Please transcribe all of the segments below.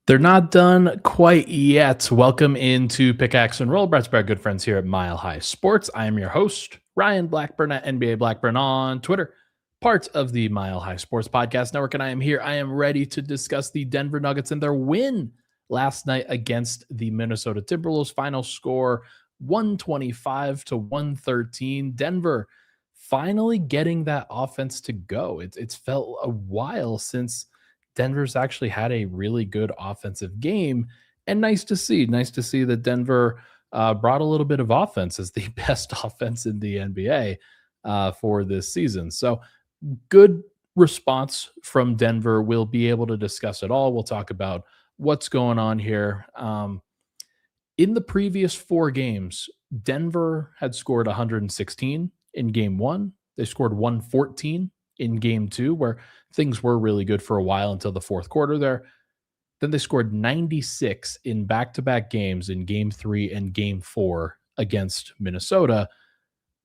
They're not done quite yet. Welcome into Pickaxe and Roll. Brett's our good friends here at Mile High Sports. I am your host, Ryan Blackburn at NBA Blackburn on Twitter, part of the Mile High Sports Podcast Network. And I am here. I am ready to discuss the Denver Nuggets and their win last night against the Minnesota Timberwolves. Final score 125 to 113. Denver finally getting that offense to go. It's felt a while since Denver's actually had a really good offensive game, and nice to see that Denver brought a little bit of offense as the best offense in the NBA for this season. So good response from Denver. We'll be able to discuss it all. We'll talk about what's going on here. In the previous four games, Denver had scored 116 in game one. They scored 114 in game two, where things were really good for a while until the fourth quarter there. Then they scored 96 in back to back games in game three and game four against Minnesota.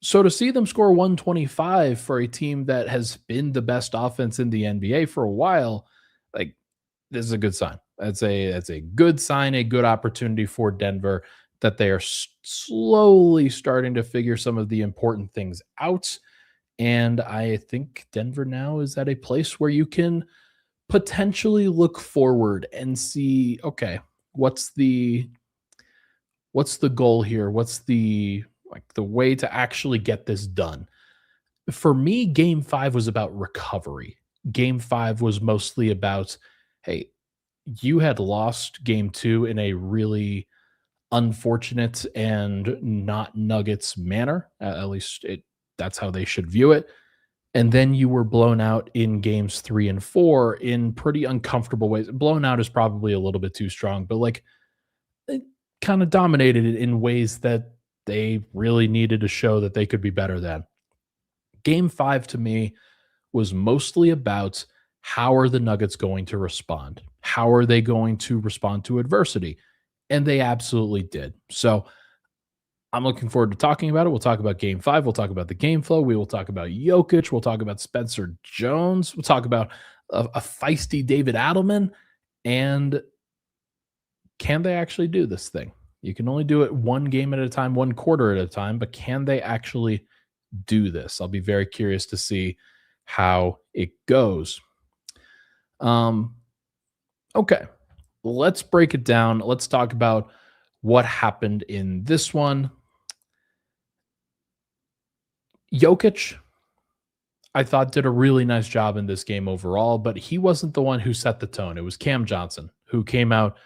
So to see them score 125 for a team that has been the best offense in the NBA for a while, like this is a good sign. That's a good sign, a good opportunity for Denver that they are slowly starting to figure some of the important things out. And I think Denver now is at a place where you can potentially look forward and see, okay, what's the goal here? What's the way to actually get this done? For me, game 5 was about recovery. Game 5 was mostly about, hey, you had lost game 2 in a really unfortunate and not Nuggets manner. At least that's how they should view it. And then you were blown out in games 3 and 4 in pretty uncomfortable ways. Blown out is probably a little bit too strong, but like it kind of dominated it in ways that they really needed to show that they could be better than. Game 5 to me was mostly about how are the Nuggets going to respond? How are they going to respond to adversity? And they absolutely did. So I'm looking forward to talking about it. We'll talk about game 5. We'll talk about the game flow. We will talk about Jokic. We'll talk about Spencer Jones. We'll talk about a feisty David Adelman. And can they actually do this thing? You can only do it one game at a time, one quarter at a time, but can they actually do this? I'll be very curious to see how it goes. Okay, let's break it down. Let's talk about what happened in this one. Jokic, I thought, did a really nice job in this game overall, but he wasn't the one who set the tone. It was Cam Johnson who came out,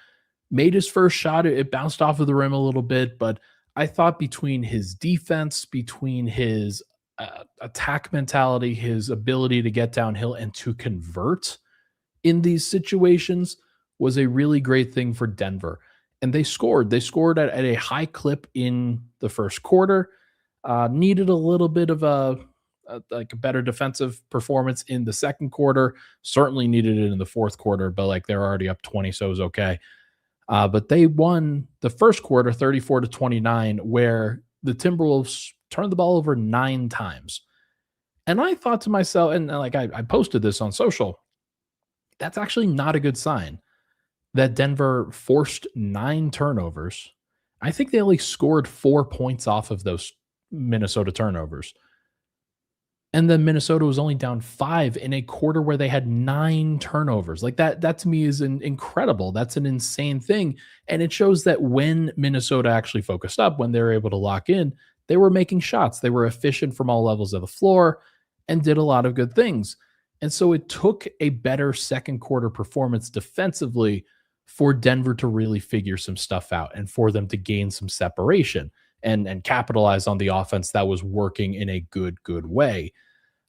made his first shot. It bounced off of the rim a little bit, but I thought between his defense, between his attack mentality, his ability to get downhill and to convert in these situations was a really great thing for Denver. And they scored. They scored at a high clip in the first quarter. Needed a little bit of a better defensive performance in the second quarter. Certainly needed it in the fourth quarter, but like they're already up 20, so it was okay. But they won the first quarter 34 to 29, where the Timberwolves turned the ball over 9 times. And I thought to myself, and like I posted this on social, that's actually not a good sign that Denver forced 9 turnovers. I think they only scored 4 points off of those Minnesota turnovers. And then Minnesota was only down 5 in a quarter where they had 9 turnovers. Like that to me is incredible. That's an insane thing. And it shows that when Minnesota actually focused up, when they were able to lock in, they were making shots. They were efficient from all levels of the floor and did a lot of good things. And so it took a better second quarter performance defensively for Denver to really figure some stuff out and for them to gain some separation and capitalize on the offense that was working in a good way.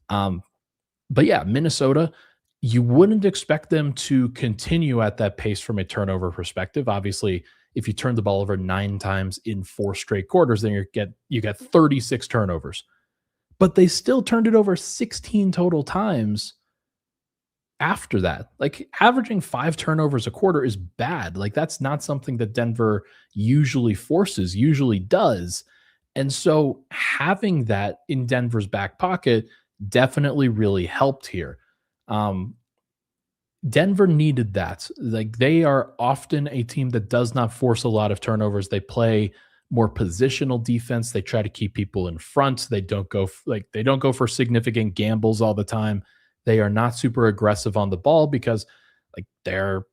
But yeah, Minnesota, you wouldn't expect them to continue at that pace from a turnover perspective. Obviously, if you turn the ball over 9 times in 4 straight quarters, then you get 36 turnovers. But they still turned it over 16 total times after that. Like averaging 5 turnovers a quarter is bad. Like that's not something that Denver usually forces, usually does. And so having that in Denver's back pocket definitely really helped here. Denver needed that. Like, they are often a team that does not force a lot of turnovers. They play more positional defense. They try to keep people in front. They don't go they don't go for significant gambles all the time. They are not super aggressive on the ball because they're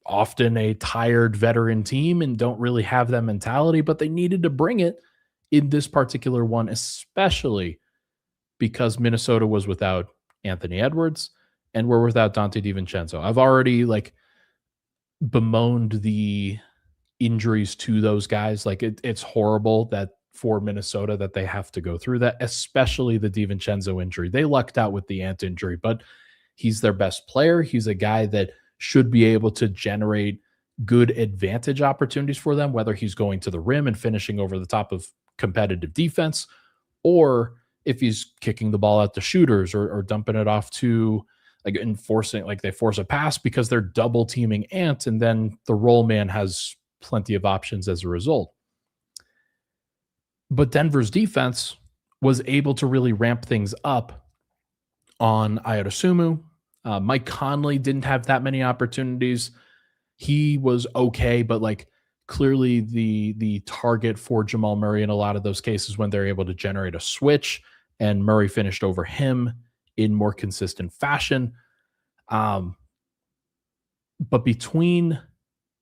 often a tired veteran team and don't really have that mentality, but they needed to bring it in this particular one, especially because Minnesota was without Anthony Edwards and we're without Dante DiVincenzo. I've already bemoaned the injuries to those guys. It's horrible that for Minnesota that they have to go through that, especially the DiVincenzo injury. They lucked out with the Ant injury, but he's their best player. He's a guy that should be able to generate good advantage opportunities for them, whether he's going to the rim and finishing over the top of competitive defense, or if he's kicking the ball out to shooters or dumping it off to enforcing, they force a pass because they're double teaming Ant, and then the roll man has plenty of options as a result. But Denver's defense was able to really ramp things up on Ayodosumu. Mike Conley didn't have that many opportunities. He was okay, but clearly the target for Jamal Murray in a lot of those cases when they're able to generate a switch, and Murray finished over him in more consistent fashion. But between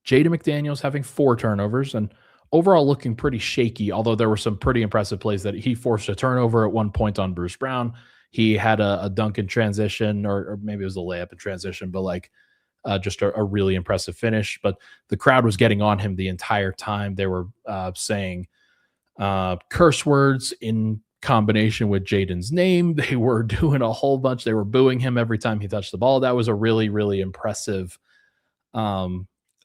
Jaden McDaniels having 4 turnovers and overall looking pretty shaky, although there were some pretty impressive plays that he forced a turnover at one point on Bruce Brown. He had a dunk in transition, or maybe it was a layup in transition, but just a really impressive finish. But the crowd was getting on him the entire time. They were saying curse words in combination with Jaden's name. They were doing a whole bunch. They were booing him every time he touched the ball. That was a really, really impressive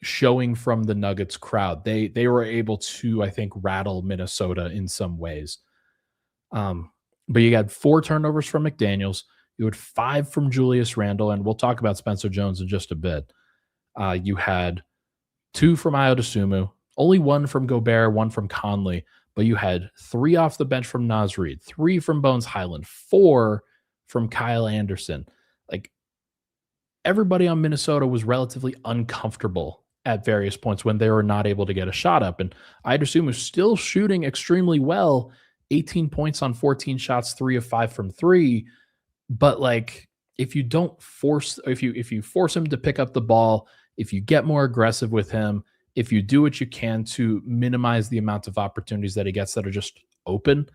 showing from the Nuggets crowd. They were able to, I think, rattle Minnesota in some ways. But you got 4 turnovers from McDaniels. You had 5 from Julius Randle, and we'll talk about Spencer Jones in just a bit. You had 2 from Ayodosumu, only 1 from Gobert, 1 from Conley, but you had 3 off the bench from Naz Reid, 3 from Bones Highland, 4 from Kyle Anderson. Everybody on Minnesota was relatively uncomfortable at various points when they were not able to get a shot up. And Ayodosumu was still shooting extremely well, 18 points on 14 shots, 3 of 5 from 3. But if you don't force, if you force him to pick up the ball, if you get more aggressive with him, if you do what you can to minimize the amount of opportunities that he gets that are just open,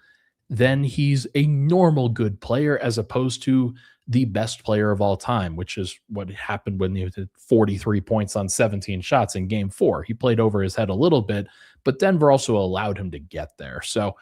then he's a normal good player as opposed to the best player of all time, which is what happened when he had 43 points on 17 shots in game 4. He played over his head a little bit, but Denver also allowed him to get there. So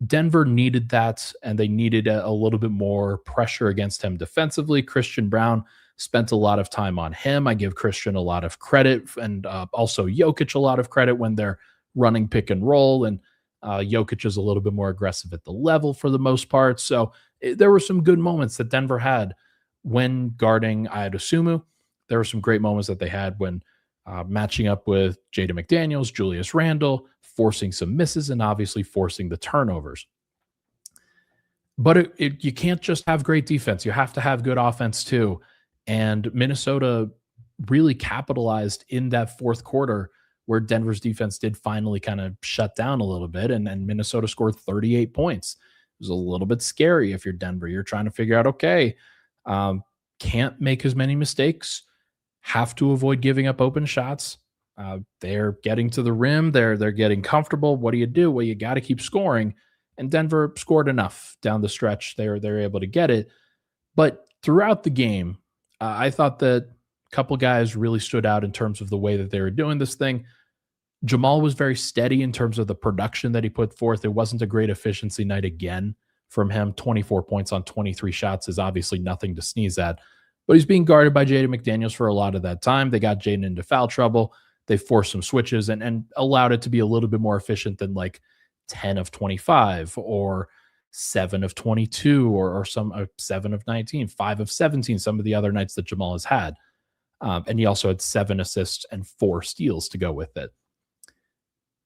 Denver needed that, and they needed a little bit more pressure against him defensively. Christian Brown spent a lot of time on him. I give Christian a lot of credit, and also Jokic a lot of credit when they're running pick and roll, and Jokic is a little bit more aggressive at the level for the most part. So there were some good moments that Denver had when guarding Ayodosumu. There were some great moments that they had when matching up with Jaden McDaniels, Julius Randle, forcing some misses, and obviously forcing the turnovers. But you can't just have great defense. You have to have good offense too. And Minnesota really capitalized in that fourth quarter where Denver's defense did finally kind of shut down a little bit, and Minnesota scored 38 points. It was a little bit scary if you're Denver. You're trying to figure out, okay, can't make as many mistakes, have to avoid giving up open shots. They're getting to the rim. They're getting comfortable. What do you do? Well, you got to keep scoring. And Denver scored enough down the stretch. They're able to get it. But throughout the game, I thought that a couple guys really stood out in terms of the way that they were doing this thing. Jamal was very steady in terms of the production that he put forth. It wasn't a great efficiency night again from him. 24 points on 23 shots is obviously nothing to sneeze at. But he's being guarded by Jaden McDaniels for a lot of that time. They got Jaden into foul trouble. They forced some switches and allowed it to be a little bit more efficient than 10 of 25 or 7 of 22 or some 7 of 19, 5 of 17, some of the other nights that Jamal has had. And he also had 7 assists and 4 steals to go with it.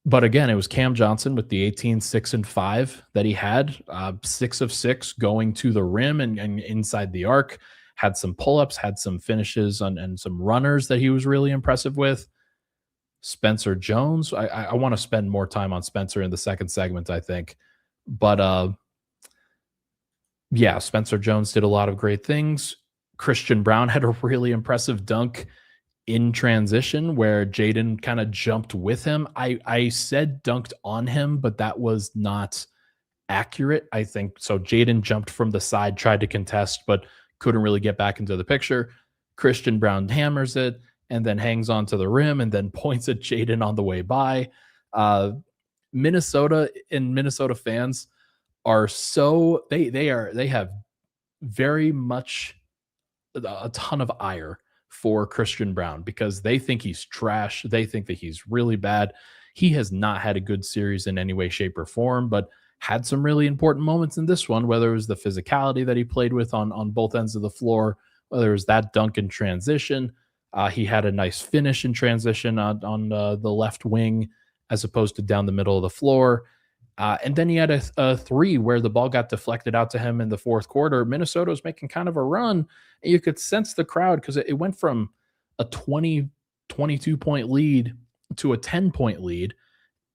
But again, it was Cam Johnson with the 18, 6, and 5 that he had, 6 of 6 going to the rim and inside the arc. had some pull-ups, had some finishes and some runners that he was really impressive with. Spencer Jones, I want to spend more time on Spencer in the second segment, I think. But yeah, Spencer Jones did a lot of great things. Christian Brown had a really impressive dunk in transition where Jaden kind of jumped with him. I said dunked on him, but that was not accurate. I think so. Jaden jumped from the side, tried to contest, but couldn't really get back into the picture. Christian Brown hammers it and then hangs onto the rim and then points at Jaden on the way by. Uh, Minnesota and Minnesota fans are so they have very much a ton of ire for Christian Brown because they think he's trash. They think that he's really bad. He has not had a good series in any way, shape, or form, but had some really important moments in this one, whether it was the physicality that he played with on both ends of the floor, whether it was that dunk in transition. He had a nice finish in transition on the left wing as opposed to down the middle of the floor. And then he had a three where the ball got deflected out to him in the fourth quarter. Minnesota was making kind of a run. And you could sense the crowd because it went from a 22-point lead to a 10-point lead.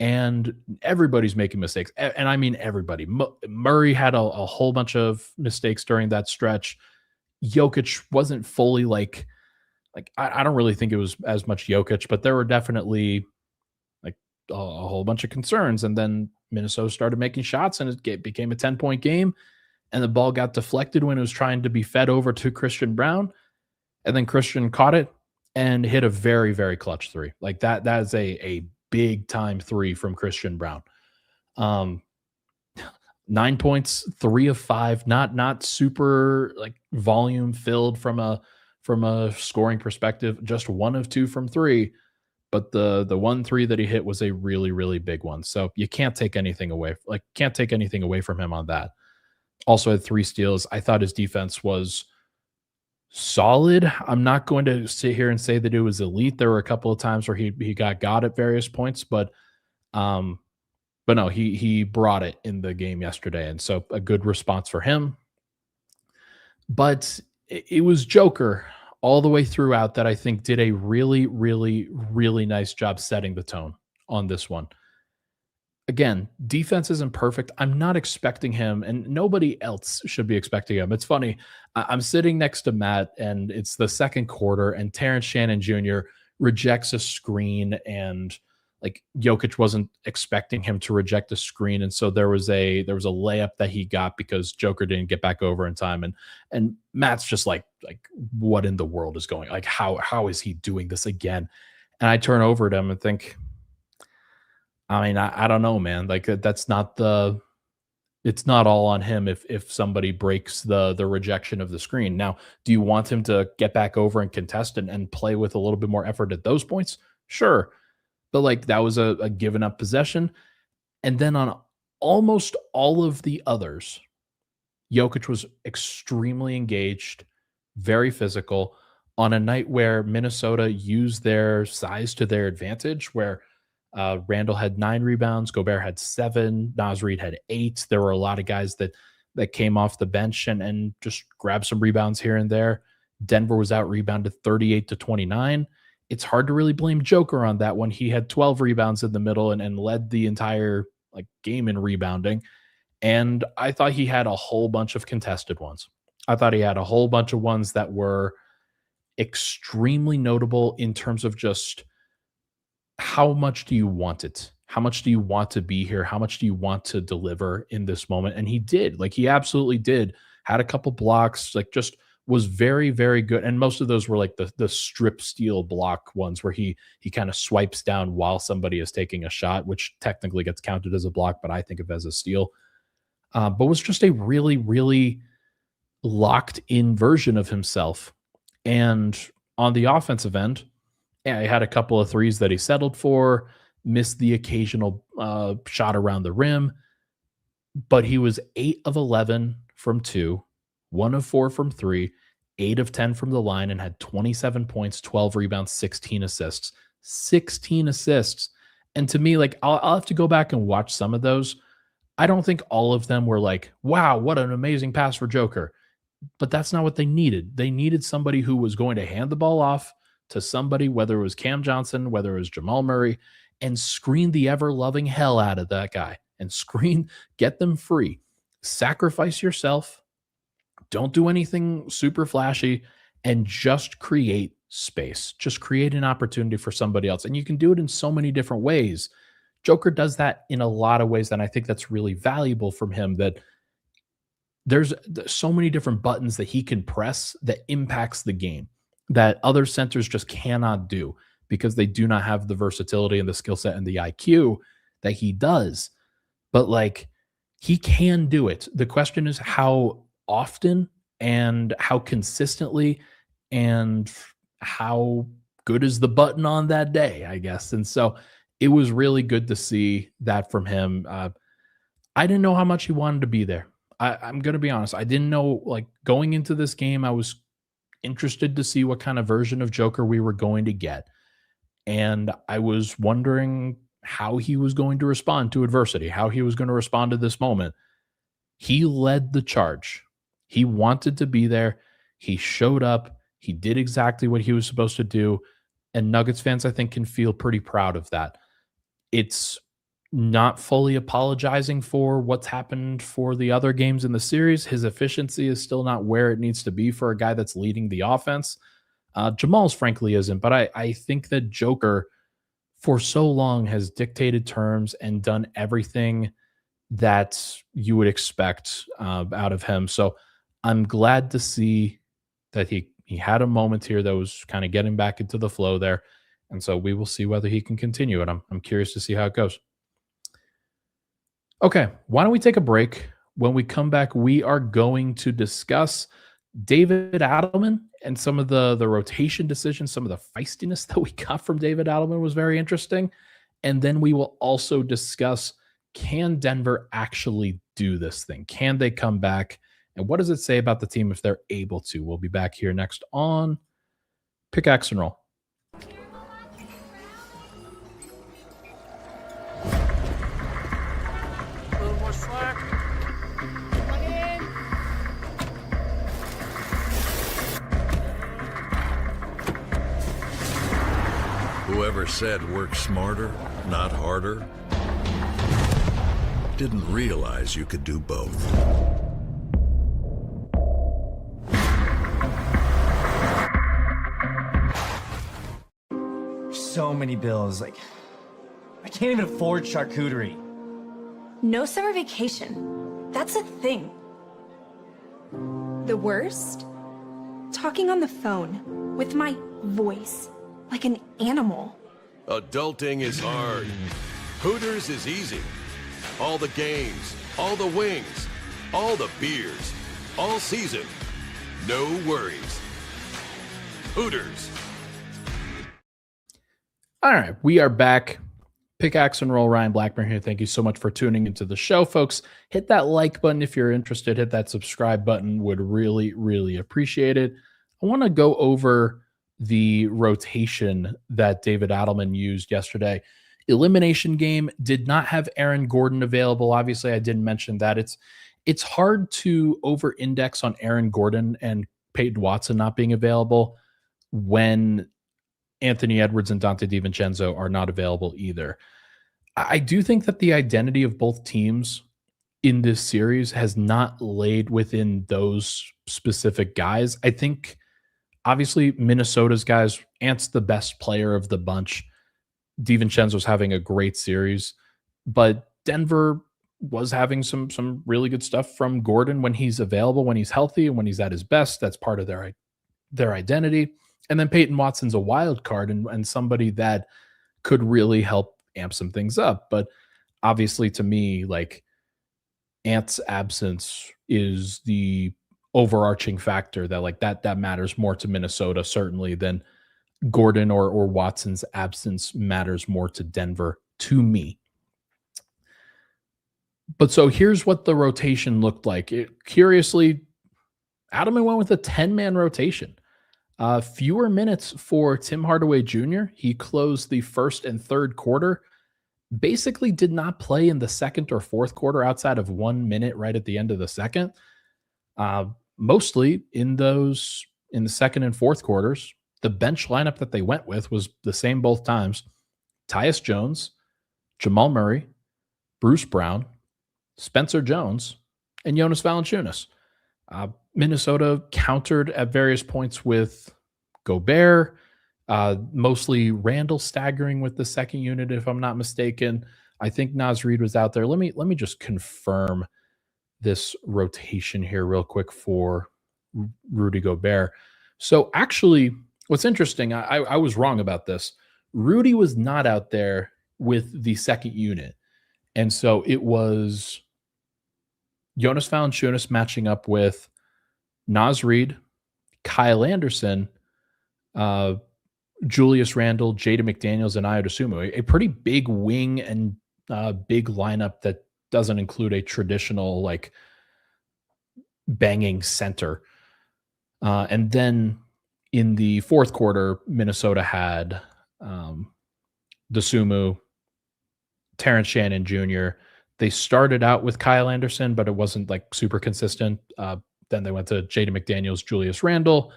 And everybody's making mistakes. And I mean everybody. Murray had a whole bunch of mistakes during that stretch. Jokic wasn't fully like I don't really think it was as much Jokic, but there were definitely like a whole bunch of concerns. And then Minnesota started making shots and it became a 10-point game. And the ball got deflected when it was trying to be fed over to Christian Brown. And then Christian caught it and hit a very, very clutch three. Like that is a big time three from Christian Brown. 9 points, 3 of 5, not super like volume filled from a scoring perspective, just 1 of 2 from 3. But the 1-3 that he hit was a really, really big one. So you can't take anything away. Can't take anything away from him on that. Also had 3 steals. I thought his defense was solid. I'm not going to sit here and say that it was elite. There were a couple of times where he got at various points, but no, he brought it in the game yesterday, and so a good response for him. But it was Joker all the way throughout that I think did a really, really, really nice job setting the tone on this one. Again, defense isn't perfect. I'm not expecting him, and nobody else should be expecting him. It's funny. I'm sitting next to Matt, and it's the second quarter, and Terrence Shannon Jr. rejects a screen, and like Jokic wasn't expecting him to reject a screen, and so there was a layup that he got because Joker didn't get back over in time, and Matt's just like what in the world is going? Like how is he doing this again? And I turn over to him and think, I mean, I don't know, man. Like it's not all on him if somebody breaks the rejection of the screen. Now, do you want him to get back over and contest and play with a little bit more effort at those points? Sure. But like that was a given up possession. And then on almost all of the others, Jokic was extremely engaged, very physical on a night where Minnesota used their size to their advantage, where Randall had 9 rebounds, Gobert had 7, Naz Reid had 8. There were a lot of guys that came off the bench and just grabbed some rebounds here and there. Denver was out rebounded 38-29. It's hard to really blame Joker on that one. He had 12 rebounds in the middle and led the entire game in rebounding. And I thought he had a whole bunch of contested ones. I thought he had a whole bunch of ones that were extremely notable in terms of just how much do you want it? How much do you want to be here? How much do you want to deliver in this moment? And he did. He absolutely did. Had a couple blocks, just was very, very good. And most of those were the strip steal block ones where he kind of swipes down while somebody is taking a shot, which technically gets counted as a block, but I think of as a steal. But was just a really, really locked in version of himself. And on the offensive end, yeah, he had a couple of threes that he settled for, missed the occasional shot around the rim, but he was 8 of 11 from 2, 1 of 4 from 3, 8 of 10 from the line, and had 27 points, 12 rebounds, 16 assists. 16 assists. And to me, I'll have to go back and watch some of those. I don't think all of them were wow, what an amazing pass for Joker. but that's not what they needed. They needed somebody who was going to hand the ball off to somebody, whether it was Cam Johnson, whether it was Jamal Murray, and screen the ever loving hell out of that guy and get them free. Sacrifice yourself. Don't do anything super flashy and just create space. Just create an opportunity for somebody else. And you can do it in so many different ways. Joker does that in a lot of ways. And I think that's really valuable from him, that there's so many different buttons that he can press that impacts the game that other centers just cannot do, because they do not have the versatility and the skill set and the IQ that he does. But like, he can do it. The question is how often and how consistently, and how good is the button on that day, I guess. And so it was really good to see that from him. I didn't know how much he wanted to be there. I'm going to be honest. I didn't know, like, going into this game, I was interested to see what kind of version of Joker we were going to get. And I was wondering how he was going to respond to adversity, how he was going to respond to this moment. He led the charge. He wanted to be there. He showed up. He did exactly what he was supposed to do. And Nuggets fans, I think, can feel pretty proud of that. It's not fully apologizing for what's happened for the other games in the series. His efficiency is still not where it needs to be for a guy that's leading the offense. Jamal's frankly isn't, but I think that Joker for so long has dictated terms and done everything that you would expect out of him. So I'm glad to see that he had a moment here that was kind of getting back into the flow there. And so we will see whether he can continue it. I'm curious to see how it goes. Okay, why don't we take a break? When we come back, we are going to discuss David Adelman and some of the rotation decisions, some of the feistiness that we got from David Adelman was very interesting. And then we will also discuss, can Denver actually do this thing? Can they come back? And what does it say about the team if they're able to? We'll be back here next on Pickaxe and Roll. Whoever said work smarter, not harder, didn't realize you could do both. So many bills, like, I can't even afford charcuterie. No summer vacation. That's a thing. The worst? Talking on the phone with my voice, like an animal. Adulting is hard. Hooters is easy. All the games, all the wings, all the beers, all season. No worries. Hooters. All right, we are back. Pickaxe and Roll, Ryan Blackburn here. Thank you so much for tuning into the show, folks. Hit that like button if you're interested. Hit that subscribe button. Would really, really appreciate it. I want to go over the rotation that David Adelman used yesterday. Elimination game did not have Aaron Gordon available. Obviously, I didn't mention that. It's hard to over-index on Aaron Gordon and Peyton Watson not being available when Anthony Edwards and Dante DiVincenzo are not available either. I do think that the identity of both teams in this series has not laid within those specific guys. I think, obviously, Minnesota's guys, Ant's the best player of the bunch. DiVincenzo's having a great series, but Denver was having some really good stuff from Gordon when he's available, when he's healthy, and when he's at his best. That's part of their identity. And then Peyton Watson's a wild card and somebody that could really help amp some things up. But obviously, to me, like, Ant's absence is the overarching factor that matters more to Minnesota, certainly, than Gordon or Watson's absence matters more to Denver, to me. But so here's what the rotation looked like. Curiously, Adelman went with a 10-man rotation. Fewer minutes for Tim Hardaway Jr. He closed the first and third quarter. Basically did not play in the second or fourth quarter outside of 1 minute right at the end of the second. mostly in the second and fourth quarters, the bench lineup that they went with was the same both times. Tyus Jones, Jamal Murray, Bruce Brown, Spencer Jones, and Jonas Valanciunas. Minnesota countered at various points with Gobert, mostly Randall staggering with the second unit, if I'm not mistaken. I think Naz Reid was out there. Let me just confirm this rotation here real quick for Rudy Gobert. So actually, what's interesting, I was wrong about this. Rudy was not out there with the second unit. And so it was Jonas Valanciunas matching up with Naz Reid, Kyle Anderson, Julius Randle, Jada McDaniels, and Ayo Dosunmu. A pretty big wing and big lineup that doesn't include a traditional like banging center. And then in the fourth quarter, Minnesota had Dosunmu, Terrence Shannon Jr. They started out with Kyle Anderson, but it wasn't like super consistent. Then they went to Jada McDaniels, Julius Randle.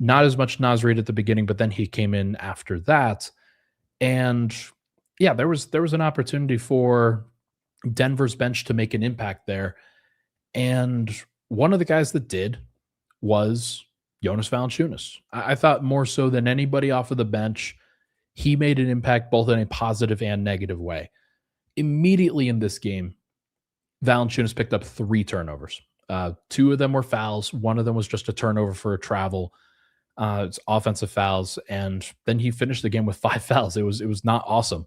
Not as much Naz Reid at the beginning, but then he came in after that. And yeah, there was an opportunity for Denver's bench to make an impact there. And one of the guys that did was Jonas Valanciunas. I thought more so than anybody off of the bench, he made an impact both in a positive and negative way. Immediately in this game, Valanciunas picked up 3 turnovers. 2 of them were fouls. One of them was just a turnover for a travel. It's offensive fouls. And then he finished the game with 5 fouls. It was not awesome.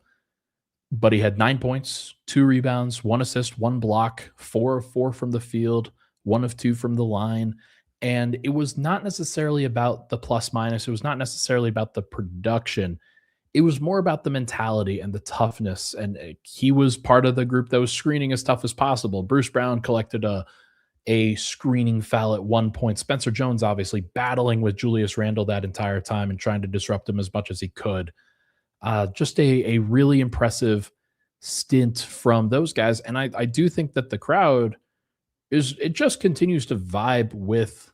But he had 9 points, 2 rebounds, 1 assist, 1 block, 4 of 4 from the field, 1 of 2 from the line. And it was not necessarily about the plus minus. It was not necessarily about the production. It was more about the mentality and the toughness. And he was part of the group that was screening as tough as possible. Bruce Brown collected a screening foul at one point. Spencer Jones obviously battling with Julius Randle that entire time and trying to disrupt him as much as he could. Just a really impressive stint from those guys. And I do think that the crowd it just continues to vibe with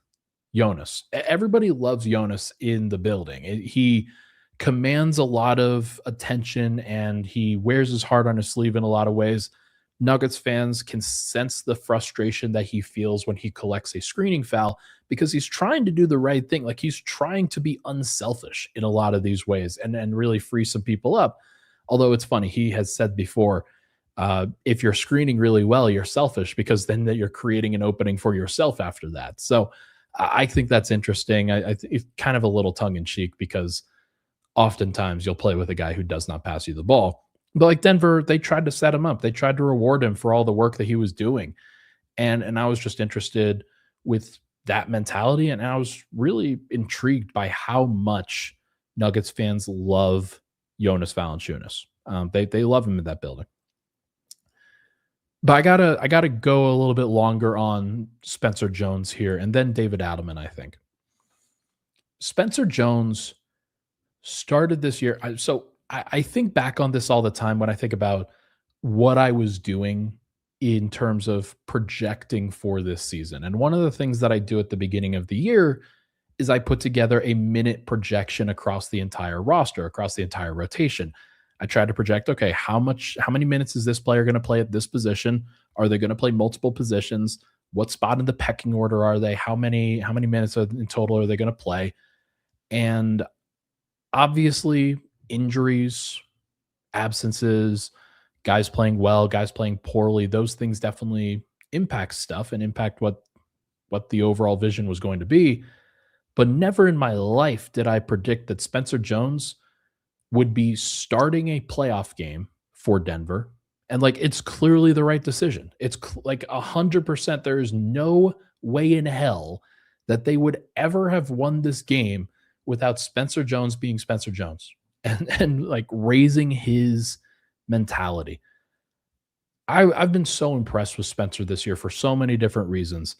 Jonas. Everybody loves Jonas in the building. He commands a lot of attention and he wears his heart on his sleeve in a lot of ways. Nuggets fans can sense the frustration that he feels when he collects a screening foul because he's trying to do the right thing. Like he's trying to be unselfish in a lot of these ways and really free some people up. Although it's funny, he has said before, if you're screening really well, you're selfish because then you're creating an opening for yourself after that. So I think that's interesting. It's kind of a little tongue in cheek because oftentimes you'll play with a guy who does not pass you the ball. But like Denver, they tried to set him up. They tried to reward him for all the work that he was doing. And I was just interested with that mentality. And I was really intrigued by how much Nuggets fans love Jonas Valanciunas. They love him in that building. But I gotta go a little bit longer on Spencer Jones here, and then David Adelman, I think. Spencer Jones started this year. I think back on this all the time when I think about what I was doing in terms of projecting for this season. And one of the things that I do at the beginning of the year is I put together a minute projection across the entire roster, across the entire rotation. I try to project, okay, how many minutes is this player going to play at this position? Are they going to play multiple positions? What spot in the pecking order are they? How many minutes in total are they going to play? And obviously, injuries, absences, guys playing well, guys playing poorly, those things definitely impact stuff and impact what the overall vision was going to be. But never in my life did I predict that Spencer Jones would be starting a playoff game for Denver. And like, it's clearly the right decision. It's like 100%. There is no way in hell that they would ever have won this game without Spencer Jones being Spencer Jones and like raising his mentality. I've been so impressed with Spencer this year for so many different reasons.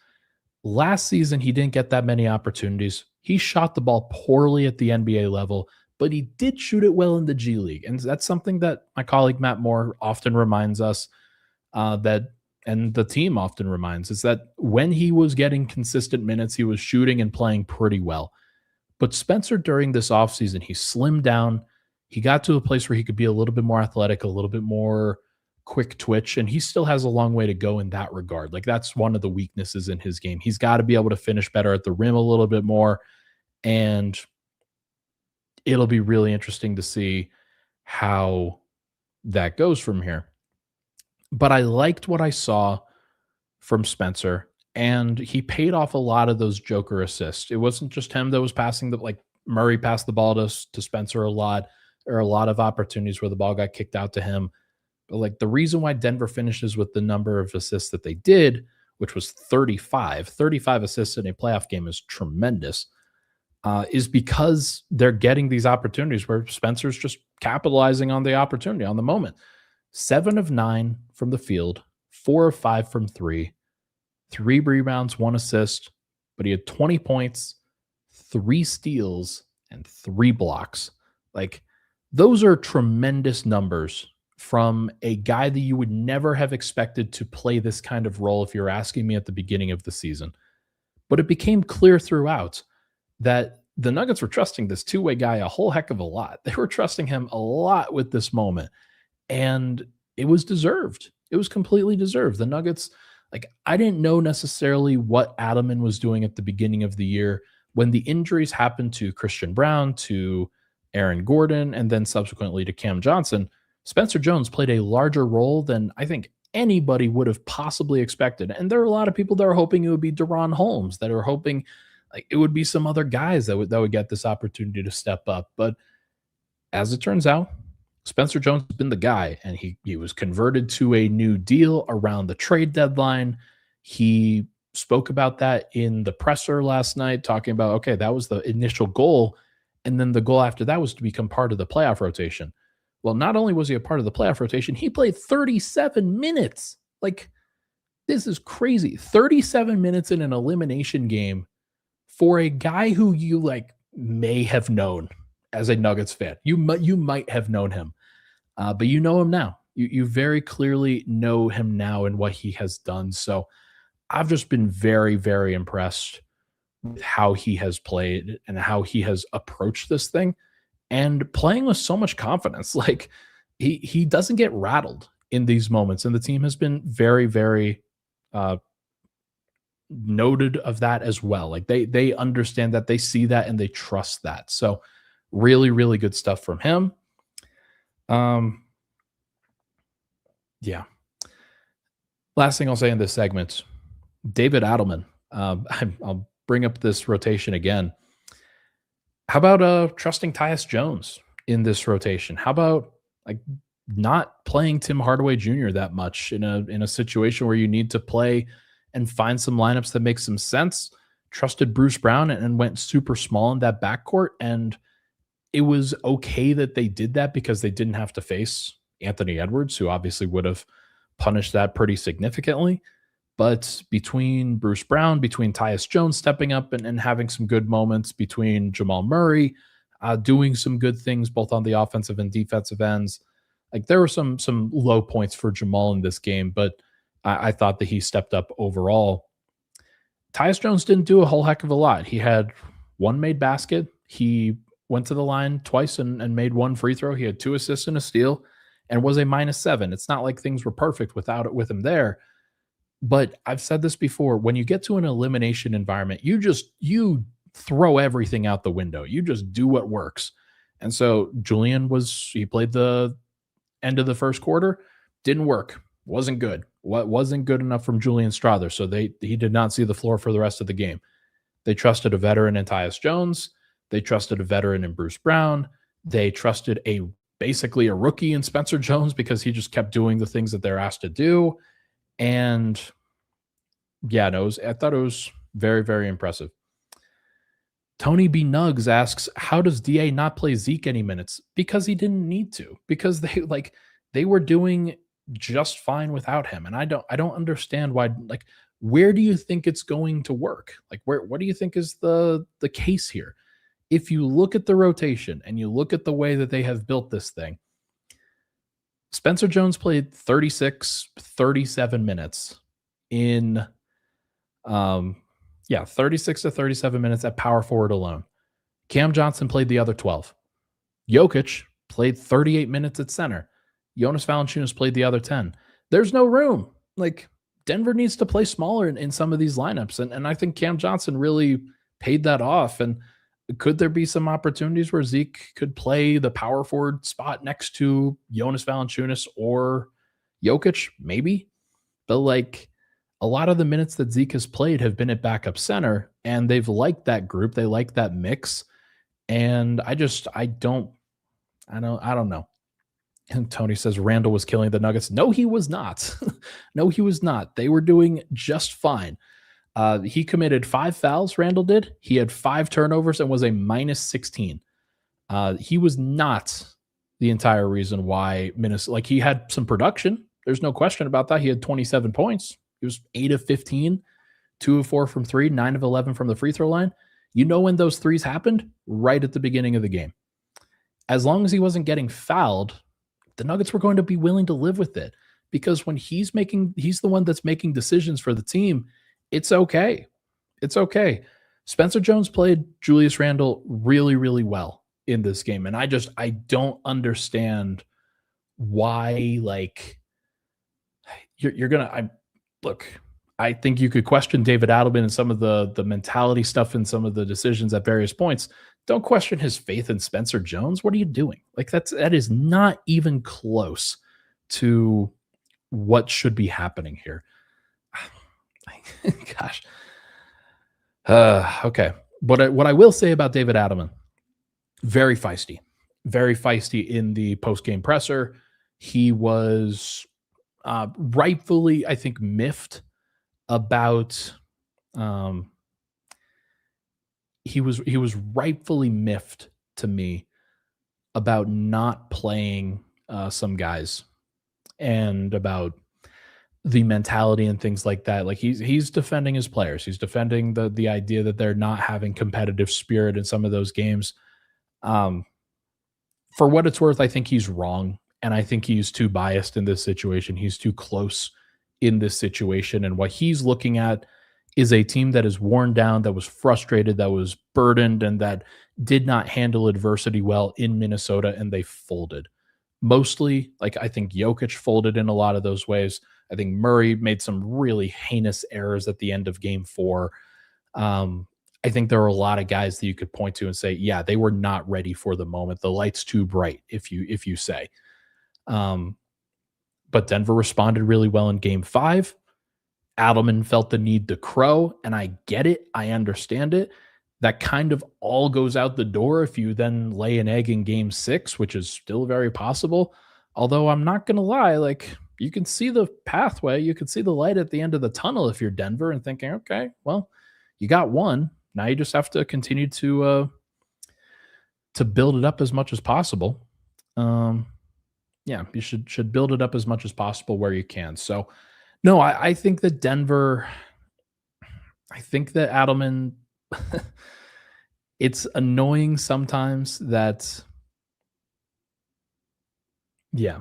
Last season, he didn't get that many opportunities. He shot the ball poorly at the NBA level, but he did shoot it well in the G League. And that's something that my colleague Matt Moore often reminds us that and the team often reminds, is that when he was getting consistent minutes, he was shooting and playing pretty well. But Spencer, during this offseason, he slimmed down. He got to a place where he could be a little bit more athletic, a little bit more quick twitch, and he still has a long way to go in that regard. Like, that's one of the weaknesses in his game. He's got to be able to finish better at the rim a little bit more, and it'll be really interesting to see how that goes from here. But I liked what I saw from Spencer, and he paid off a lot of those Joker assists. It wasn't just him that was passing like Murray passed the ball to Spencer a lot. There are a lot of opportunities where the ball got kicked out to him. But like, the reason why Denver finishes with the number of assists that they did, which was 35 assists in a playoff game is tremendous, is because they're getting these opportunities where Spencer's just capitalizing on the opportunity, on the moment. 7 of 9 from the field, 4 of 5 from 3, 3 rebounds, 1 assist, but he had 20 points, 3 steals, and 3 blocks. Like, those are tremendous numbers from a guy that you would never have expected to play this kind of role if you're asking me at the beginning of the season. But it became clear throughout that the Nuggets were trusting this two-way guy a whole heck of a lot. They were trusting him a lot with this moment, and it was deserved. It was completely deserved. The Nuggets, like, I didn't know necessarily what Adelman was doing at the beginning of the year when the injuries happened to Christian Brown, to Aaron Gordon, and then subsequently to Cam Johnson. Spencer Jones played a larger role than I think anybody would have possibly expected. And there are a lot of people that are hoping it would be Deron Holmes, that are hoping like it would be some other guys that would get this opportunity to step up. But as it turns out, Spencer Jones has been the guy, and he was converted to a new deal around the trade deadline. He spoke about that in the presser last night, talking about, okay, that was the initial goal. And then the goal after that was to become part of the playoff rotation. Well, not only was he a part of the playoff rotation, he played 37 minutes. Like, this is crazy. 37 minutes in an elimination game for a guy who you like may have known as a Nuggets fan. You might have known him, but you know him now. You very clearly know him now and what he has done. So I've just been very, very impressed with how he has played and how he has approached this thing, and playing with so much confidence. Like, he doesn't get rattled in these moments, and the team has been very, very noted of that as well. Like, they understand that, they see that, and they trust that. So really, really good stuff from him. Yeah. Last thing I'll say in this segment, David Adelman. I'll bring up this rotation again. How about trusting Tyus Jones in this rotation? How about like not playing Tim Hardaway Jr. that much in a situation where you need to play and find some lineups that make some sense? Trusted Bruce Brown and went super small in that backcourt, and it was okay that they did that because they didn't have to face Anthony Edwards, who obviously would have punished that pretty significantly. But between Bruce Brown, between Tyus Jones stepping up and having some good moments, between Jamal Murray doing some good things both on the offensive and defensive ends, like there were some low points for Jamal in this game, but I thought that he stepped up overall. Tyus Jones didn't do a whole heck of a lot. He had 1 made basket. He went to the line twice and made 1 free throw. He had 2 assists and a steal and was a -7. It's not like things were perfect with him there. But I've said this before, when you get to an elimination environment, you throw everything out the window. You just do what works. And so Julian he played the end of the first quarter, didn't work, wasn't good. What wasn't good enough from Julian Strawther, so he did not see the floor for the rest of the game. They trusted a veteran in Tyus Jones. They trusted a veteran in Bruce Brown. They trusted basically a rookie in Spencer Jones because he just kept doing the things that they're asked to do. And yeah, I thought it was very, very impressive. Tony B. Nuggs asks, how does DA not play Zeke any minutes? Because he didn't need to, because they were doing just fine without him. And I don't understand why. Like, where do you think it's going to work? Like, what do you think is the case here? If you look at the rotation and you look at the way that they have built this thing, Spencer Jones played 37 minutes in 36 to 37 minutes at power forward alone. Cam Johnson played the other 12. Jokic played 38 minutes at center. Jonas Valanciunas played the other 10. There's no room. Like, Denver needs to play smaller in some of these lineups. And I think Cam Johnson really paid that off. And could there be some opportunities where Zeke could play the power forward spot next to Jonas Valanciunas or Jokic? Maybe. But like, a lot of the minutes that Zeke has played have been at backup center, and they've liked that group. They like that mix. And I don't know. And Tony says Randall was killing the Nuggets. No, he was not. No, he was not. They were doing just fine. He committed 5 fouls, Randall did. He had 5 turnovers and was a minus 16. He was not the entire reason why Minnesota, like, he had some production. There's no question about that. He had 27 points. He was 8 of 15, 2 of 4 from 3, 9 of 11 from the free throw line. You know when those threes happened? Right at the beginning of the game. As long as he wasn't getting fouled, the Nuggets were going to be willing to live with it, because when he's the one that's making decisions for the team, it's okay. It's okay. Spencer Jones played Julius Randle really, really well in this game. And I don't understand why, like, I think you could question David Adelman and some of the mentality stuff and some of the decisions at various points. Don't question his faith in Spencer Jones. What are you doing? Like, that is not even close to what should be happening here. Gosh. Okay. What I will say about David Adelman, very feisty in the post-game presser. He was rightfully, I think, miffed about he was rightfully miffed to me about not playing some guys and about the mentality and things like that. Like, he's defending his players. He's defending the idea that they're not having competitive spirit in some of those games. For what it's worth, I think he's wrong. And I think he's too biased in this situation. He's too close in this situation. And what he's looking at is a team that is worn down, that was frustrated, that was burdened, and that did not handle adversity well in Minnesota, and they folded. Mostly, like, I think Jokic folded in a lot of those ways. I think Murray made some really heinous errors at the end of game 4. I think there are a lot of guys that you could point to and say, yeah, they were not ready for the moment. The light's too bright, if you say. But Denver responded really well in game 5. Adelman felt the need to crow, and I get it. I understand it. That kind of all goes out the door if you then lay an egg in game 6, which is still very possible. Although I'm not going to lie, like, you can see the pathway. You can see the light at the end of the tunnel if you're Denver and thinking, okay, well, you got one. Now you just have to continue to build it up as much as possible. Yeah, you should build it up as much as possible where you can. So, no, I think that Denver, I think that Adelman, it's annoying sometimes that, yeah.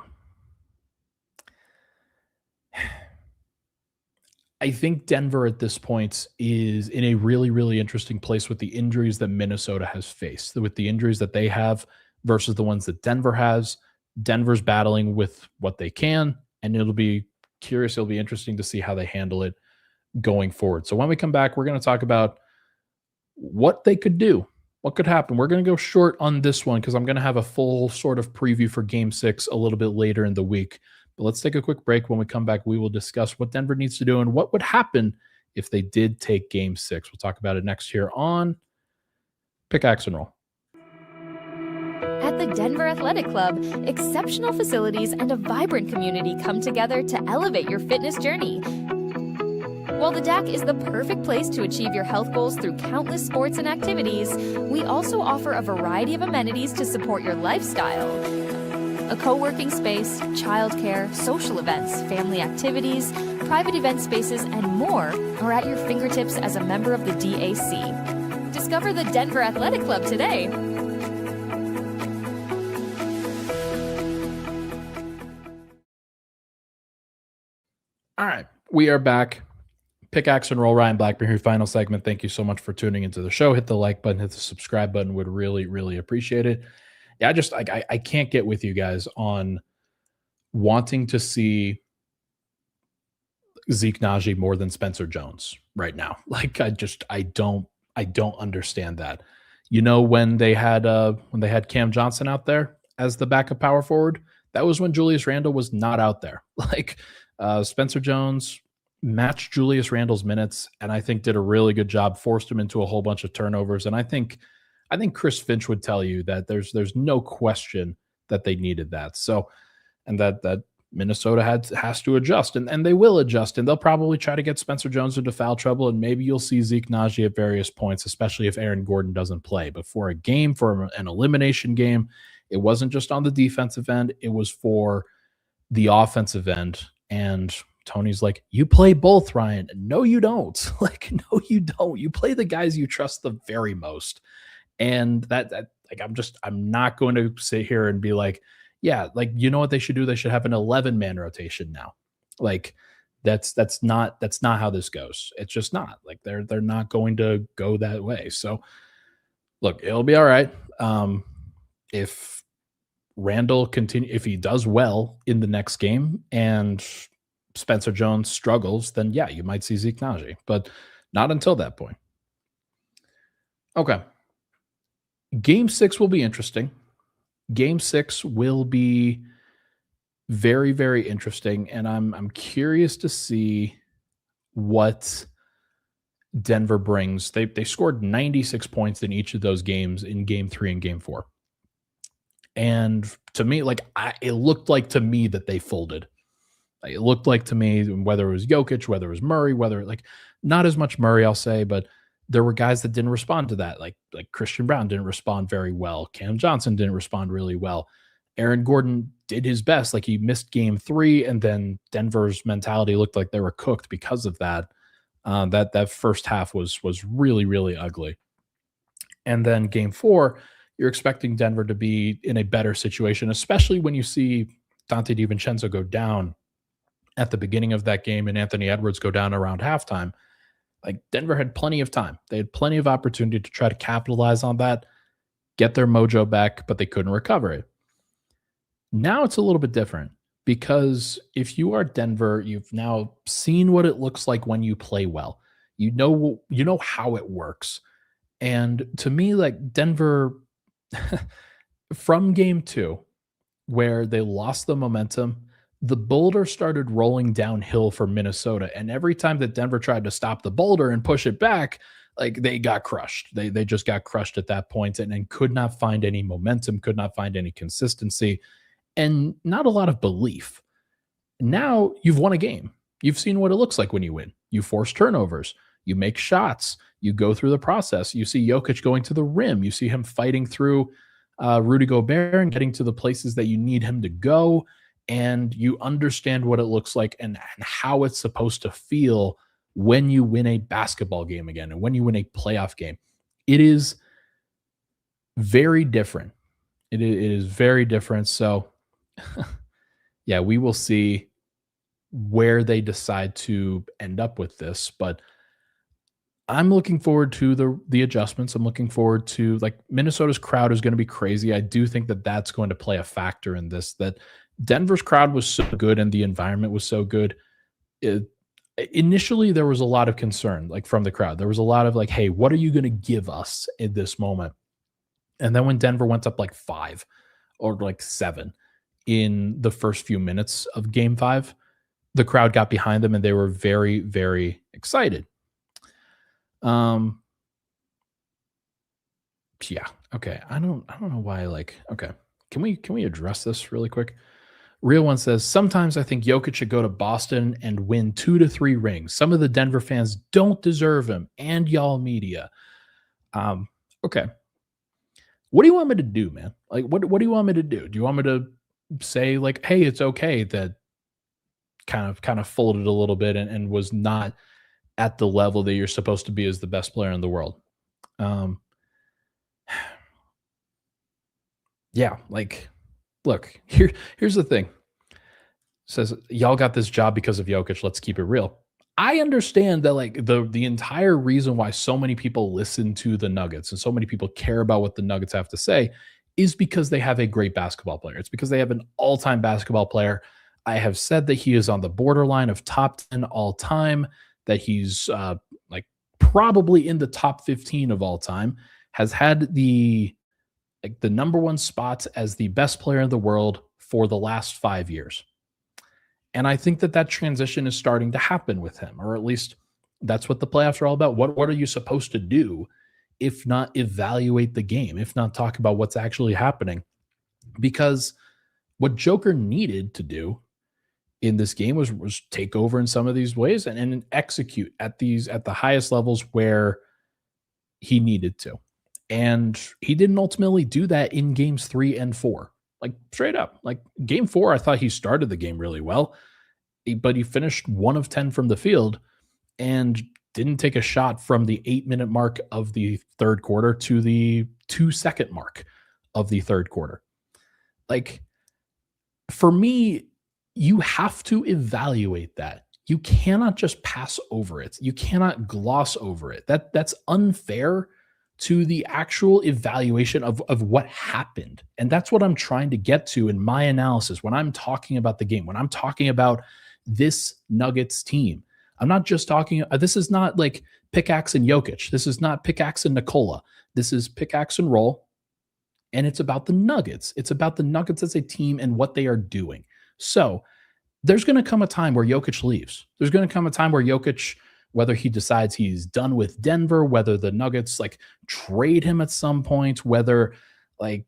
I think Denver at this point is in a really, really interesting place with the injuries that Minnesota has faced, with the injuries that they have versus the ones that Denver has. Denver's battling with what they can, and it'll be interesting to see how they handle it going forward. So when we come back, we're going to talk about what they could do, what could happen. We're going to go short on this one because I'm going to have a full sort of preview for Game 6 a little bit later in the week. But let's take a quick break. When we come back, we will discuss what Denver needs to do and what would happen if they did take Game 6. We'll talk about it next here on Pickaxe and Roll. At the Denver Athletic Club, exceptional facilities and a vibrant community come together to elevate your fitness journey. While the DAC is the perfect place to achieve your health goals through countless sports and activities, we also offer a variety of amenities to support your lifestyle. A co-working space, childcare, social events, family activities, private event spaces, and more are at your fingertips as a member of the DAC. Discover the Denver Athletic Club today. All right, we are back. Pickaxe and Roll, Ryan Blackburn here, final segment. Thank you so much for tuning into the show. Hit the like button, hit the subscribe button. Would really, really appreciate it. Yeah, I can't get with you guys on wanting to see Zeke Naji more than Spencer Jones right now. Like I don't understand that. You know, when they had Cam Johnson out there as the backup power forward, that was when Julius Randle was not out there. Like Spencer Jones matched Julius Randle's minutes and I think did a really good job, forced him into a whole bunch of turnovers. And I think Chris Finch would tell you that there's no question that they needed that. So, and that Minnesota has to adjust, and they will adjust, and they'll probably try to get Spencer Jones into foul trouble, and maybe you'll see Zeke Naji at various points, especially if Aaron Gordon doesn't play. But for a game, for an elimination game, it wasn't just on the defensive end, it was for the offensive end. And Tony's like, you play both, Ryan. No, you don't. Like, no, you don't. You play the guys you trust the very most. And that like, I'm not going to sit here and be like, yeah, like, you know what they should do? They should have an 11-man rotation now. Like that's not how this goes. It's just not. Like they're not going to go that way. So look, it'll be all right. If Randall if he does well in the next game and Spencer Jones struggles, then yeah, you might see Zeke Naji, but not until that point. Okay. Game 6 will be interesting. Game 6 will be very, very interesting, and I'm curious to see what Denver brings. They scored 96 points in each of those games in Game 3 and Game 4, and to me, it looked like to me that they folded. It looked like to me, whether it was Jokic, whether it was Murray, not as much Murray, I'll say, but there were guys that didn't respond to that. Like Christian Brown didn't respond very well. Cam Johnson didn't respond really well. Aaron Gordon did his best. Like he missed Game 3, and then Denver's mentality looked like they were cooked because of that. That first half was really, really ugly. And then Game 4, you're expecting Denver to be in a better situation, especially when you see Dante DiVincenzo go down at the beginning of that game and Anthony Edwards go down around halftime. Like Denver had plenty of time. They had plenty of opportunity to try to capitalize on that, get their mojo back, but they couldn't recover it. Now it's a little bit different because if you are Denver, you've now seen what it looks like when you play well. You know how it works. And to me, like Denver from Game 2, where they lost the momentum, the boulder started rolling downhill for Minnesota. And every time that Denver tried to stop the boulder and push it back, like they got crushed. They just got crushed at that point and could not find any momentum, could not find any consistency, and not a lot of belief. Now you've won a game. You've seen what it looks like when you win. You force turnovers. You make shots. You go through the process. You see Jokic going to the rim. You see him fighting through Rudy Gobert and getting to the places that you need him to go. And you understand what it looks like and how it's supposed to feel when you win a basketball game again and when you win a playoff game. It is very different. It is very different. So, yeah, we will see where they decide to end up with this. But I'm looking forward to the adjustments. I'm looking forward to, like, Minnesota's crowd is going to be crazy. I do think that that's going to play a factor in this, that Denver's crowd was so good and the environment was so good. Initially, there was a lot of concern, like from the crowd. There was a lot of like, hey, what are you going to give us in this moment? And then when Denver went up like 5 or like 7 in the first few minutes of Game 5, the crowd got behind them and they were very, very excited. Yeah. Okay. I don't know why. Like, okay. Can we address this really quick? Real One says, sometimes I think Jokic should go to Boston and win 2 to 3 rings. Some of the Denver fans don't deserve him, and y'all media. Okay. What do you want me to do, man? Like, what do you want me to do? Do you want me to say, like, hey, it's okay that kind of folded a little bit and was not at the level that you're supposed to be as the best player in the world? Yeah, like, look, here's the thing. says, y'all got this job because of Jokic. Let's keep it real. I understand that like the entire reason why so many people listen to the Nuggets and so many people care about what the Nuggets have to say is because they have a great basketball player. It's because they have an all-time basketball player. I have said that he is on the borderline of top 10 all time, that he's like probably in the top 15 of all time, has had the number one spots as the best player in the world for the last 5 years. And I think that that transition is starting to happen with him, or at least that's what the playoffs are all about. What are you supposed to do if not evaluate the game, if not talk about what's actually happening? Because what Joker needed to do in this game was take over in some of these ways and execute at the highest levels where he needed to. And he didn't ultimately do that in games 3 and 4. Like straight up. Like game 4, I thought he started the game really well, but he finished 1 of 10 from the field and didn't take a shot from the 8-minute mark of the third quarter to the 2-second mark of the third quarter. Like, for me, you have to evaluate that. You cannot just pass over it. You cannot gloss over it. That's unfair to the actual evaluation of what happened. And that's what I'm trying to get to in my analysis when I'm talking about the game, when I'm talking about this Nuggets team. I'm not just talking, this is not like Pickaxe and Jokic. This is not Pickaxe and Nikola. This is Pickaxe and Roll. And it's about the Nuggets. It's about the Nuggets as a team and what they are doing. So there's going to come a time where Jokic leaves. There's going to come a time where Jokic, whether he decides he's done with Denver, whether the Nuggets like trade him at some point, whether like,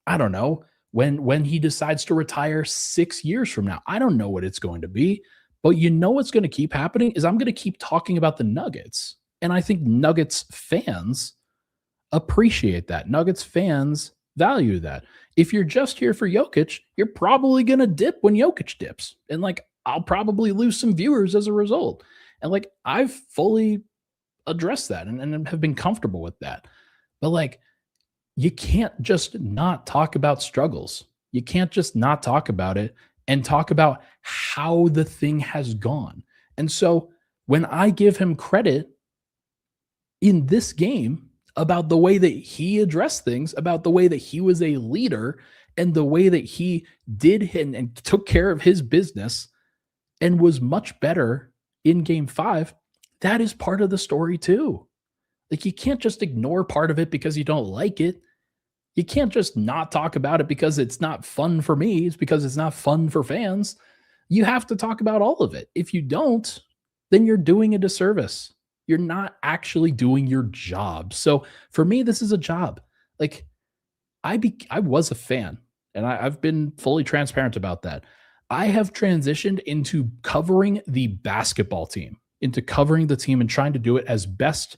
I don't know, when he decides to retire 6 years from now. I don't know what it's going to be, but you know what's going to keep happening is I'm going to keep talking about the Nuggets. And I think Nuggets fans appreciate that. Nuggets fans value that. If you're just here for Jokic, you're probably going to dip when Jokic dips. And like, I'll probably lose some viewers as a result. And like, I've fully addressed that and have been comfortable with that. But like, you can't just not talk about struggles. You can't just not talk about it and talk about how the thing has gone. And so when I give him credit in this game about the way that he addressed things, about the way that he was a leader and the way that he did and took care of his business and was much better in game 5, that is part of the story too. Like, you can't just ignore part of it because you don't like it. You can't just not talk about it because it's not fun for me. It's because it's not fun for fans. You have to talk about all of it. If you don't, then you're doing a disservice. You're not actually doing your job. So for me, this is a job. Like, I was a fan, and I've been fully transparent about that. I have transitioned into covering the basketball team, into covering the team and trying to do it as best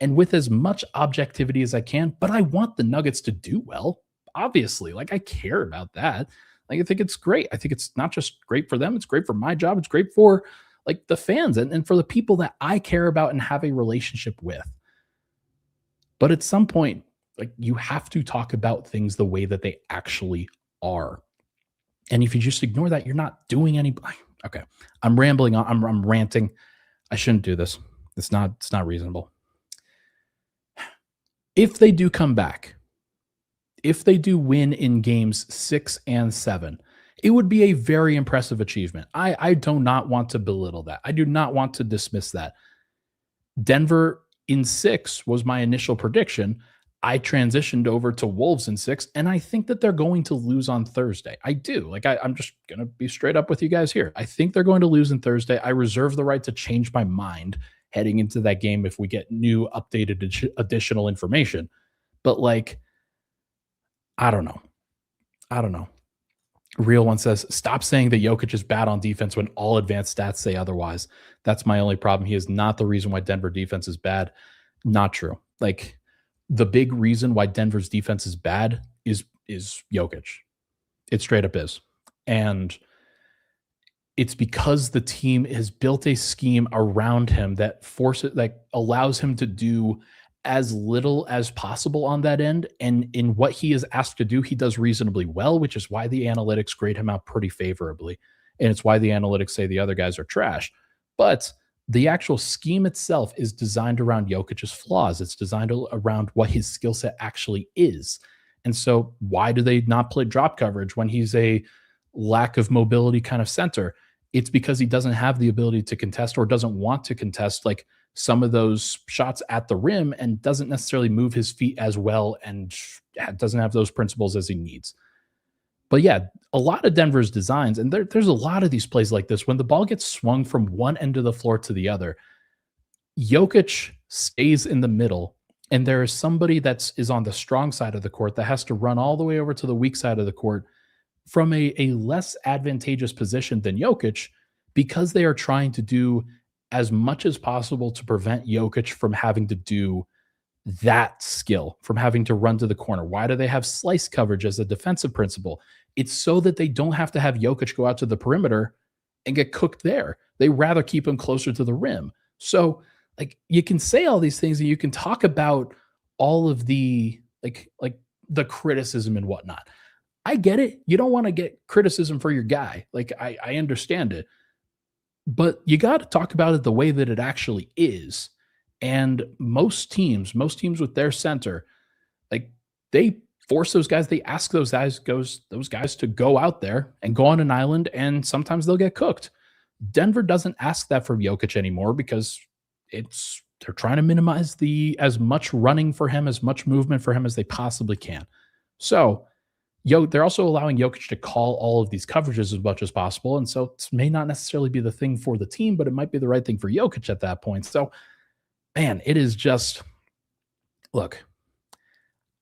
and with as much objectivity as I can. But I want the Nuggets to do well, obviously. Like, I care about that. Like, I think it's great. I think it's not just great for them. It's great for my job. It's great for like the fans and for the people that I care about and have a relationship with. But at some point, like, you have to talk about things the way that they actually are. And if you just ignore that, you're not doing any. Okay, I'm rambling on. I'm ranting. I shouldn't do this. It's not reasonable. If they do come back, if they do win in games 6 and 7, it would be a very impressive achievement. I do not want to belittle that. I do not want to dismiss that. Denver in 6 was my initial prediction. I transitioned over to Wolves in 6, and I think that they're going to lose on Thursday. I do. Like, I'm just going to be straight up with you guys here. I think they're going to lose on Thursday. I reserve the right to change my mind heading into that game if we get new, updated, additional information. But, like, I don't know. Real One says, stop saying that Jokic is bad on defense when all advanced stats say otherwise. That's my only problem. He is not the reason why Denver defense is bad. Not true. Like, the big reason why Denver's defense is bad is Jokic. It straight up is. And it's because the team has built a scheme around him that allows him to do as little as possible on that end. And in what he is asked to do, he does reasonably well, which is why the analytics grade him out pretty favorably. and it's why the analytics say the other guys are trash. But the actual scheme itself is designed around Jokic's flaws. It's designed around what his skill set actually is. And so why do they not play drop coverage when he's a lack of mobility kind of center? It's because he doesn't have the ability to contest or doesn't want to contest like some of those shots at the rim and doesn't necessarily move his feet as well and doesn't have those principles as he needs. But yeah, a lot of Denver's designs, and there's a lot of these plays like this, when the ball gets swung from one end of the floor to the other, Jokic stays in the middle, and there is somebody is on the strong side of the court that has to run all the way over to the weak side of the court from a less advantageous position than Jokic, because they are trying to do as much as possible to prevent Jokic from having to do that skill, from having to run to the corner. Why do they have slice coverage as a defensive principle? It's so that they don't have to have Jokic go out to the perimeter and get cooked there. They rather keep him closer to the rim. So like you can say all these things and you can talk about all of the like the criticism and whatnot. I get it. You don't want to get criticism for your guy. Like I understand it. But you got to talk about it the way that it actually is. And most teams with their center, like they force those guys, they ask those guys to go out there and go on an island, and sometimes they'll get cooked. Denver doesn't ask that from Jokic anymore because they're trying to minimize as much running for him, as much movement for him as they possibly can. So they're also allowing Jokic to call all of these coverages as much as possible. And so this may not necessarily be the thing for the team, but it might be the right thing for Jokic at that point. So, man, it is just, look,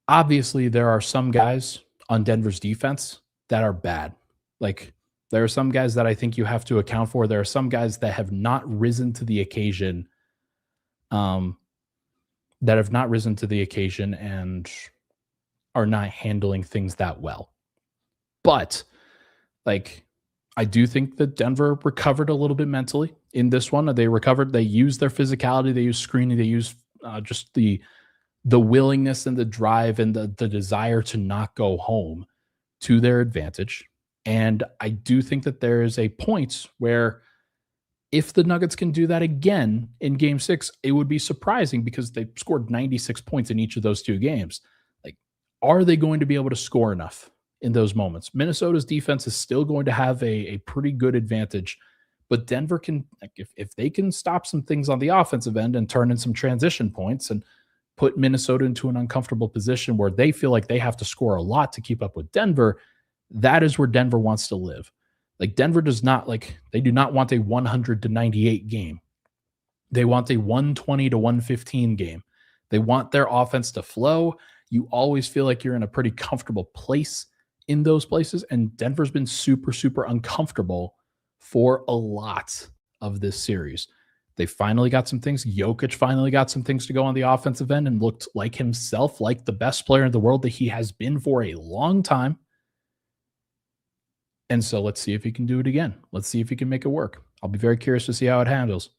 obviously there are some guys on Denver's defense that are bad. Like there are some guys that I think you have to account for. There are some guys that have not risen to the occasion, and are not handling things that well. But like, I do think that Denver recovered a little bit mentally in this one. They recovered. They used their physicality. They used screening. They used just the willingness and the drive and the desire to not go home to their advantage. And I do think that there is a point where if the Nuggets can do that again in Game 6, it would be surprising because they scored 96 points in each of those two games. Like, are they going to be able to score enough in those moments? Minnesota's defense is still going to have a pretty good advantage, but Denver can, like, if they can stop some things on the offensive end and turn in some transition points and put Minnesota into an uncomfortable position where they feel like they have to score a lot to keep up with Denver, that is where Denver wants to live. Like Denver does not they do not want a 100-98 game. They want a 120-115 game. They want their offense to flow. You always feel like you're in a pretty comfortable place in those places. And Denver's been super, super uncomfortable for a lot of this series. They finally got some things. Jokic finally got some things to go on the offensive end and looked like himself, like the best player in the world that he has been for a long time. And so let's see if he can do it again. Let's see if he can make it work. I'll be very curious to see how it handles.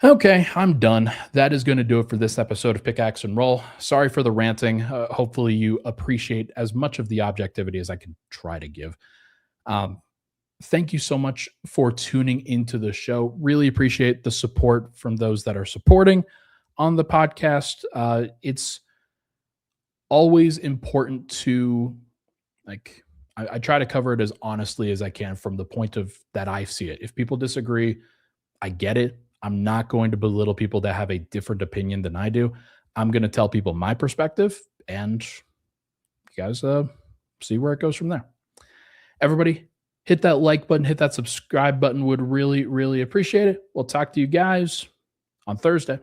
Okay, I'm done. That is going to do it for this episode of Pickaxe and Roll. Sorry for the ranting. Hopefully you appreciate as much of the objectivity as I can try to give. Thank you so much for tuning into the show. Really appreciate the support from those that are supporting on the podcast. It's always important to, I try to cover it as honestly as I can from the point of that I see it. If people disagree, I get it. I'm not going to belittle people that have a different opinion than I do. I'm going to tell people my perspective, and you guys see where it goes from there. Everybody, hit that like button, hit that subscribe button. Would really, really appreciate it. We'll talk to you guys on Thursday.